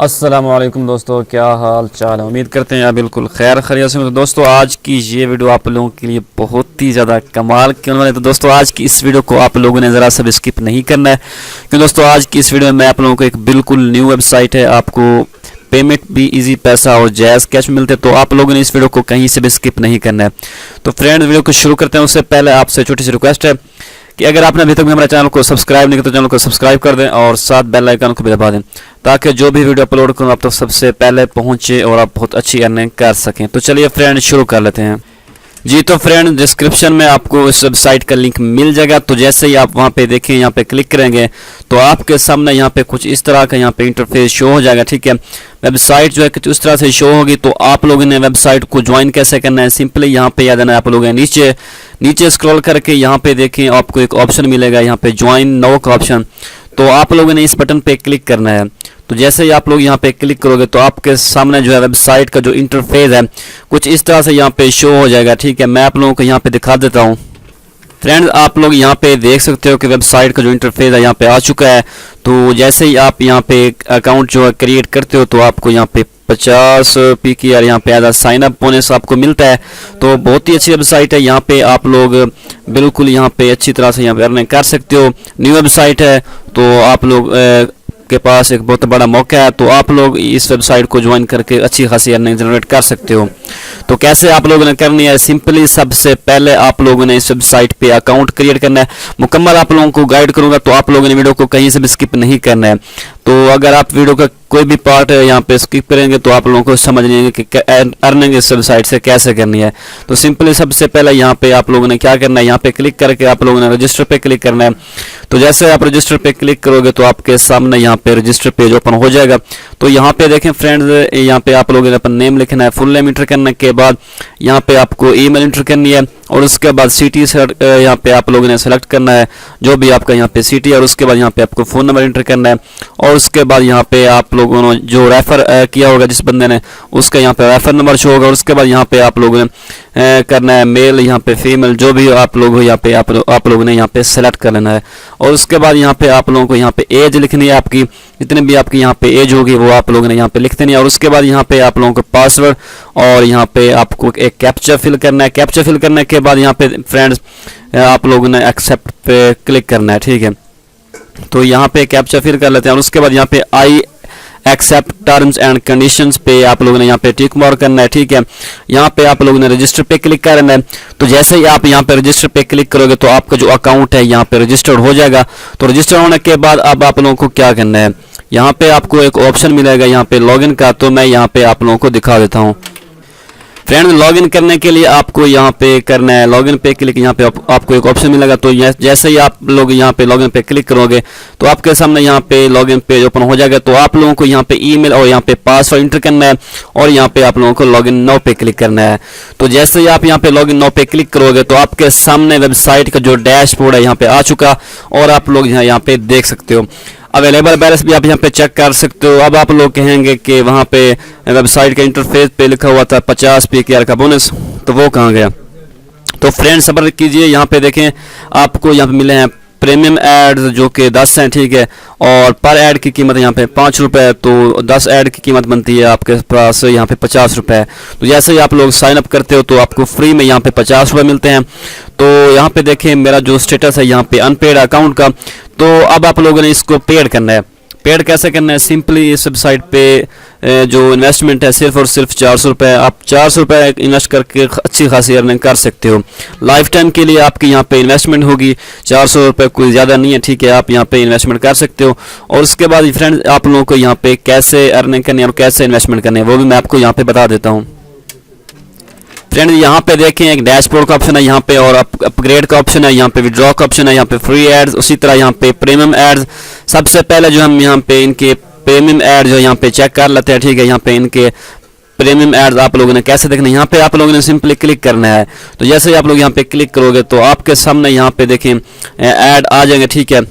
अस्सलामुअलैकुम दोस्तों, क्या हाल चाल है। उम्मीद करते हैं आप बिल्कुल खैर खैरियत से। तो दोस्तों आज की ये वीडियो आप लोगों के लिए बहुत ही ज़्यादा कमाल की होने वाली है। तो दोस्तों आज की इस वीडियो को आप लोगों ने ज़रा सा भी स्किप नहीं करना है, क्योंकि दोस्तों आज की इस वीडियो में मैं आप लोगों को एक बिल्कुल न्यू वेबसाइट है, आपको पेमेंट भी इजी पैसा और जायज़ कैश मिलते हैं। तो आप लोगों ने इस वीडियो को कहीं से भी स्किप नहीं करना है। तो फ्रेंड वीडियो को शुरू करते हैं उससे पहले आपसे छोटी सी रिक्वेस्ट है कि अगर आपने अभी तक भी हमारे चैनल को सब्सक्राइब नहीं किया तो चैनल को सब्सक्राइब कर दें और साथ बेल आइकन को भी दबा दें, ताकि जो भी वीडियो अपलोड करूँ आप तक सबसे पहले पहुंचे और आप बहुत अच्छी अर्निंग कर सकें। तो चलिए फ्रेंड शुरू कर लेते हैं जी। तो फ्रेंड डिस्क्रिप्शन में आपको इस वेबसाइट का लिंक मिल जाएगा। तो जैसे ही आप वहां पे देखें, यहाँ पे क्लिक करेंगे तो आपके सामने यहाँ पे कुछ इस तरह का यहाँ पे इंटरफेस शो हो जाएगा। ठीक है, वेबसाइट जो है कुछ इस तरह से शो होगी। तो आप लोगों ने वेबसाइट को ज्वाइन कैसे करना है, सिंपली यहाँ पे याद आना है आप लोगों ने नीचे स्क्रॉल करके यहाँ पे देखें आपको एक ऑप्शन मिलेगा, यहाँ पे ज्वाइन नाउ का ऑप्शन। तो आप लोगों ने इस बटन पे क्लिक करना है। तो जैसे ही आप लोग यहाँ पे क्लिक करोगे तो आपके सामने जो है वेबसाइट का जो इंटरफेस है कुछ इस तरह से यहाँ पे शो हो जाएगा। ठीक है, मैं आप लोगों को यहाँ पे दिखा देता हूँ। फ्रेंड्स आप लोग यहाँ पे देख सकते हो कि वेबसाइट का जो इंटरफेस है यहाँ पे आ चुका है। तो जैसे ही आप यहाँ पे अकाउंट जो है क्रिएट करते हो तो आपको यहाँ पे 50 PKR यहाँ पे as a sign up bonus आपको मिलता है। तो बहुत ही अच्छी वेबसाइट है, यहाँ पे आप लोग बिल्कुल यहाँ पे अच्छी तरह से यहाँ पे अर्निंग कर सकते हो। न्यू वेबसाइट है तो आप लोग के पास एक बहुत बड़ा मौका है। तो आप लोग इस वेबसाइट को ज्वाइन करके अच्छी खासी अर्निंग जनरेट कर सकते हो। तो कैसे आप लोगों ने करनी है, सिंपली सबसे पहले आप लोगों ने इस वेबसाइट पे अकाउंट क्रिएट करना है। मुकम्मल आप लोगों को गाइड करूंगा, तो आप लोगों ने वीडियो को कहीं से भी स्किप नहीं करना है। तो अगर आप वीडियो का कोई भी पार्ट है यहाँ पे स्किप करेंगे तो आप लोगों को समझ नहीं आएगा कि अर्निंग इस वेबसाइट से कैसे करनी है। तो सिंपली सबसे पहले यहाँ पे आप लोगों ने क्या करना है, यहाँ पे क्लिक करके आप लोगों ने रजिस्टर पे क्लिक करना है। तो जैसे आप रजिस्टर पे क्लिक करोगे तो आपके सामने यहाँ पे रजिस्टर पेज ओपन हो जाएगा। तो यहाँ पे देखें फ्रेंड्स, यहाँ पे आप लोगों ने अपना नेम लिखना है। फुल नेम इंटर करने के बाद यहाँ पे आपको ईमेल इंटर करनी है और उसके बाद सिटी यहाँ पे आप लोगों ने सेलेक्ट करना है, जो भी आपका यहाँ पे सिटी है। और उसके बाद यहाँ पे आपको फ़ोन नंबर इंटर करना है और उसके बाद यहाँ पे आप लोगों ने जो रेफ़र किया होगा जिस बंदे ने, उसका यहाँ पे रेफ़र नंबर शो होगा। और उसके बाद यहाँ पे आप लोगों ने करना है मेल, यहाँ पे फीमेल, जो भी आप लोग हो यहाँ पे आप लोगों ने यहाँ पे सेलेक्ट कर लेना है। और उसके बाद यहाँ पे आप लोगों को यहाँ पे एज लिखनी है, आपकी जितनी भी आपकी यहाँ पे एज होगी वो आप लोगों ने यहाँ पे लिख देनी है। और उसके बाद यहाँ पे आप लोगों को पासवर्ड और यहाँ पे आपको एक कैप्चा फिल करना है। कैप्चा फिल करने के बाद यहाँ पे फ्रेंड्स आप लोगों ने एक्सेप्ट पे क्लिक करना है। ठीक है, तो यहाँ पे कैप्चा फिल कर लेते हैं और उसके बाद यहाँ पे I accept terms and conditions पे आप लोगों ने यहाँ पे टिक मार्क करना है। ठीक है, यहाँ पे आप लोगों ने रजिस्टर पे क्लिक करना है। तो जैसे ही आप यहाँ पे रजिस्टर पे क्लिक करोगे तो आपका जो अकाउंट है यहाँ पे रजिस्टर्ड हो जाएगा। तो रजिस्टर होने के बाद अब आप लोगों को क्या करना है, यहाँ पे आपको एक ऑप्शन मिलेगा यहाँ पे लॉगिन का। तो मैं यहाँ पे आप लोगों को दिखा देता हूँ। फ्रेंड्स लॉगिन करने के लिए आपको यहाँ पे करना है लॉगिन पे क्लिक। यहाँ पे आपको एक ऑप्शन मिलेगा। तो जैसे ही आप लोग यहाँ पे लॉगिन पे क्लिक करोगे तो आपके सामने यहाँ पे लॉगिन पेज ओपन हो जाएगा। तो आप लोगों को यहाँ पे ईमेल और यहाँ पे पासवर्ड इंटर करना है और यहाँ पे आप लोगों को लॉगिन नाउ पे क्लिक करना है। तो जैसे ही आप यहाँ पे लॉगिन नाउ पे क्लिक करोगे तो आपके सामने वेबसाइट का जो डैशबोर्ड है यहाँ पे आ चुका और आप लोग यहाँ पे देख सकते हो। अवेलेबल बैलेंस भी आप यहाँ पे चेक कर सकते हो। अब आप लोग कहेंगे कि वहाँ पे वेबसाइट के इंटरफेस पे लिखा हुआ था 50 PKR का बोनस, तो वो कहाँ गया। तो फ्रेंड्स सब्र कीजिए, यहाँ पे देखें आपको यहाँ पे मिले हैं प्रीमियम एड्स जो कि 10 हैं। ठीक है, और पर ऐड की कीमत यहाँ पे 5 रुपये। तो 10 ऐड की कीमत बनती है आपके पास यहाँ पे 50 रुपये। तो जैसे ही आप लोग साइन अप करते हो तो आपको फ्री में यहाँ पे 50 रुपये मिलते हैं। तो यहाँ पे देखें मेरा जो स्टेटस है यहाँ पे अनपेड अकाउंट का। तो अब आप लोगों ने इसको पेड करना है। पेड कैसे करना है, सिंपली इस वेबसाइट पे जो इन्वेस्टमेंट है सिर्फ और सिर्फ 400 रुपये। आप 400 रुपये इन्वेस्ट करके अच्छी खासी अर्निंग कर सकते हो। लाइफ टाइम के लिए आपकी यहाँ पे इन्वेस्टमेंट होगी 400 रुपये, कोई ज़्यादा नहीं है। ठीक है, आप यहाँ पे इन्वेस्टमेंट कर सकते हो। और उसके बाद फ्रेंड्स आप लोगों को यहाँ पे कैसे अर्निंग करनी है और कैसे इन्वेस्टमेंट करनी है वो भी मैं आपको यहाँ पे बता देता हूँ। फ्रेंड्स यहाँ पे देखें एक डैशबोर्ड का ऑप्शन है यहाँ पे और अपग्रेड का ऑप्शन है, यहाँ पे विड्रॉ का ऑप्शन है, यहाँ पे फ्री एड्स, उसी तरह यहाँ पे प्रीमियम एड्स। सबसे पहले जो हम यहाँ पे इनके प्रीमियम एड जो यहाँ पे चेक कर लेते हैं। ठीक है, यहाँ पे इनके प्रीमियम एड्स आप लोगों ने कैसे देखना है, यहाँ पे आप लोगों ने सिंपली क्लिक करना है। तो जैसे ही आप लोग यहाँ पे क्लिक करोगे तो आपके सामने यहाँ पे देखें ऐड आ जाएंगे। ठीक है,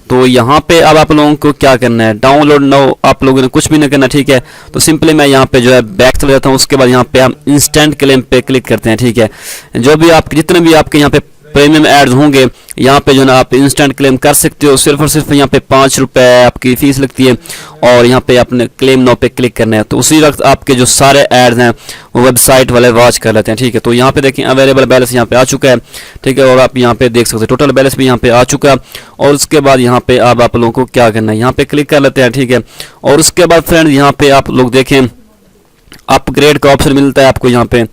तो यहाँ पे अब आप लोगों को क्या करना है, डाउनलोड नाउ आप लोगों ने कुछ भी नहीं करना। ठीक है, तो सिंपली मैं यहाँ पे जो है बैक चले जाता हूँ। उसके बाद यहाँ पे हम इंस्टेंट क्लेम पे क्लिक करते हैं। ठीक है, जो भी आप जितने भी आपके यहाँ पे प्रीमियम एड्स होंगे यहाँ पे जो है ना आप इंस्टेंट क्लेम कर सकते हो। सिर्फ और सिर्फ यहाँ पे 5 रुपये आपकी फ़ीस लगती है और यहाँ पे आपने क्लेम नाउ पे क्लिक करना है, तो उसी वक्त आपके जो सारे एड्स हैं वो वेबसाइट वाले वॉच कर लेते हैं, ठीक है। तो यहाँ पे देखें अवेलेबल बैलेंस यहाँ पे आ चुका है, ठीक है, और आप यहाँ पे देख सकते हैं टोटल बैलेंस भी यहाँ पे आ चुका है। और उसके बाद यहाँ पे अब आप लोगों को क्या करना है, यहाँ पे क्लिक कर लेते हैं, ठीक है। और उसके बाद फ्रेंड्स यहाँ पे आप लोग देखें अपग्रेड का ऑप्शन मिलता है आपको यहाँ पे,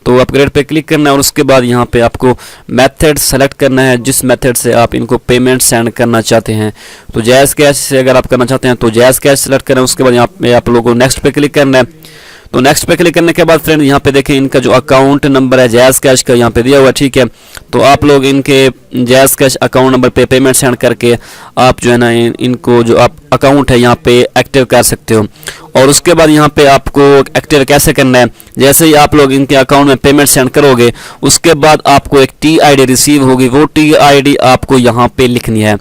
तो अपग्रेड पे क्लिक करना है। और उसके बाद यहाँ पे आपको मेथड सेलेक्ट करना है, जिस मेथड से आप इनको पेमेंट सेंड करना चाहते हैं। तो जैज़ कैश से अगर आप करना चाहते हैं तो जैज़ कैश सेलेक्ट करें। उसके बाद यहाँ पे आप लोगों को नेक्स्ट पे क्लिक करना है। तो नेक्स्ट पे क्लिक करने के बाद फ्रेंड यहाँ पे देखें इनका जो अकाउंट नंबर है जैज़ कैश का यहाँ पे दिया हुआ है, ठीक है। तो आप लोग इनके जैज़ कैश अकाउंट नंबर पे पेमेंट सेंड करके आप जो है ना इनको जो आप अकाउंट है यहाँ पे एक्टिव कर सकते हो। और उसके बाद यहाँ पे आपको एक्टिव कैसे करना है, जैसे ही आप लोग इनके अकाउंट में पेमेंट सेंड करोगे उसके बाद आपको एक TID रिसीव होगी, वो TID आपको यहाँ पे लिखनी है।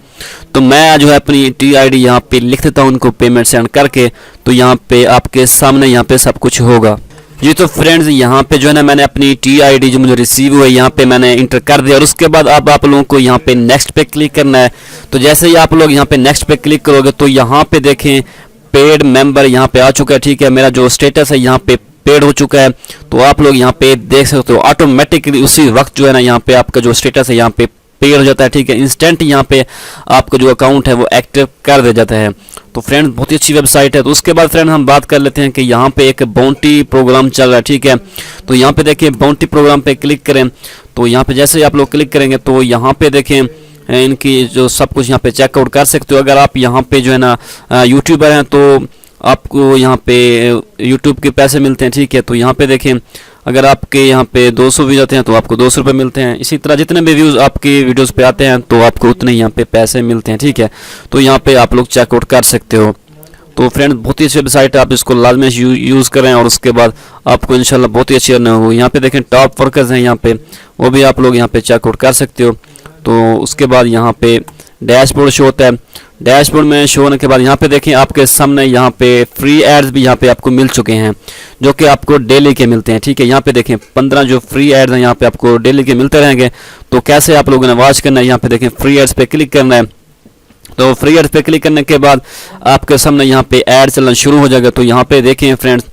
तो मैं जो है अपनी TID यहाँ पे लिख देता हूँ उनको पेमेंट सेंड करके, तो यहाँ पे आपके सामने यहाँ पे सब कुछ होगा जी। तो फ्रेंड्स यहाँ पे जो है ना मैंने अपनी TID जो मुझे रिसीव हुई यहाँ पे मैंने इंटर कर दिया। और उसके बाद अब आप लोगों को यहाँ पे नेक्स्ट पे क्लिक करना है। तो जैसे ही आप लोग यहाँ पे नेक्स्ट पे क्लिक करोगे तो यहाँ पे देखें पेड मेंबर यहाँ पे आ चुका है, ठीक है। मेरा जो स्टेटस है यहाँ पे पेड हो चुका है, तो आप लोग यहाँ पे देख सकते हो ऑटोमेटिकली उसी वक्त जो है ना यहाँ पे आपका जो स्टेटस है यहाँ पे पेड हो जाता है, ठीक है। इंस्टेंट यहाँ पे आपका जो अकाउंट है वो एक्टिव कर दिया जाता है। तो फ्रेंड्स बहुत ही अच्छी वेबसाइट है। तो उसके बाद फ्रेंड हम बात कर लेते हैं कि यहाँ पे एक बाउंटी प्रोग्राम चल रहा है, ठीक है। तो यहाँ पे देखिए बाउंटी प्रोग्राम पे क्लिक करें। तो यहाँ पे जैसे ही आप लोग क्लिक करेंगे तो यहाँ पे देखें इनकी जो सब कुछ यहाँ पे चेकआउट कर सकते हो। अगर आप यहाँ पे जो है ना यूट्यूबर हैं तो आपको यहाँ पे यूट्यूब के पैसे मिलते हैं, ठीक है। तो यहाँ पे देखें अगर आपके यहाँ पे 200 व्यूज आते हैं तो आपको 200 रुपये मिलते हैं। इसी तरह जितने भी व्यूज़ आपकी वीडियोस पे आते हैं तो आपको उतने यहाँ पे पैसे मिलते हैं, ठीक है। तो यहाँ पे आप लोग चेकआउट कर सकते हो। तो फ्रेंड्स बहुत ही अच्छी वेबसाइट है, आप इसको लाजमी यूज़ करें और उसके बाद आपको इंशाल्लाह बहुत ही अच्छी अर्निंग होगी। यहाँ पे देखें टॉप वर्कर्स हैं यहाँ पे, वो भी आप लोग यहाँ पे चेकआउट कर सकते हो। तो उसके बाद यहाँ पे डैशबोर्ड शो होता है। डैशबोर्ड में शो होने के बाद यहाँ पे देखें आपके सामने यहाँ पे फ्री एड्स भी यहाँ पे आपको मिल चुके हैं जो कि आपको डेली के मिलते हैं, ठीक है। यहाँ पे देखें 15 जो फ्री एड्स हैं यहाँ पे आपको डेली के मिलते रहेंगे। तो कैसे आप लोगों ने वॉच करना है, यहाँ पे देखें फ्री एड्स पे क्लिक करना है। तो फ्री एड्स पे क्लिक करने के बाद आपके सामने यहाँ पे ऐड चलना शुरू हो जाएगा। तो यहाँ पे देखें फ्रेंड्स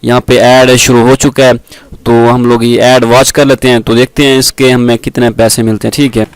यहाँ पे ऐड शुरू हो चुका है, तो हम लोग ये ऐड वॉच कर लेते हैं। तो देखते हैं इसके हमें कितने पैसे मिलते हैं, ठीक है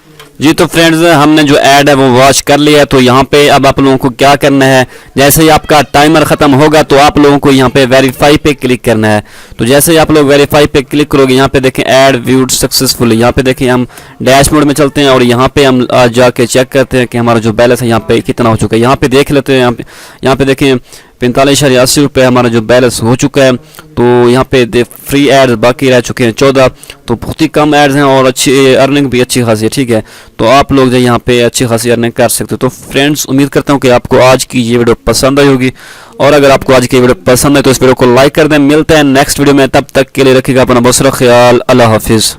जी। तो फ्रेंड्स हमने जो ऐड है वो वॉच कर लिया है। तो यहाँ पे अब आप लोगों को क्या करना है, जैसे ही आपका टाइमर ख़त्म होगा तो आप लोगों को यहाँ पे वेरीफाई पे क्लिक करना है। तो जैसे ही आप लोग वेरीफाई पे क्लिक करोगे यहाँ पे देखें ऐड व्यूड सक्सेसफुल, यहाँ पे देखें हम डैशबोर्ड में चलते हैं और यहाँ पे हम आज जाके चेक करते हैं कि हमारा जो बैलेंस है यहाँ पे कितना हो चुका है। यहाँ पे देख लेते हैं, यहाँ पे देखें 45.80 रुपये हमारा जो बैलेंस हो चुका है। तो यहाँ पे फ्री एड्स बाकी रह चुके हैं 14, तो बहुत ही कम एड्स हैं और अच्छी अर्निंग भी अच्छी खासी है, ठीक है। तो आप लोग जो यहाँ पे अच्छी खासी अर्निंग कर सकते हो। तो फ्रेंड्स उम्मीद करता हूँ कि आपको आज की ये वीडियो पसंद आई होगी, और अगर आपको आज की वीडियो पसंद है तो इस वीडियो को लाइक कर दें। मिलते हैं नेक्स्ट वीडियो में, तब तक के लिए रखिएगा अपना बहुत सारा ख्याल। अल्लाह हाफिज़।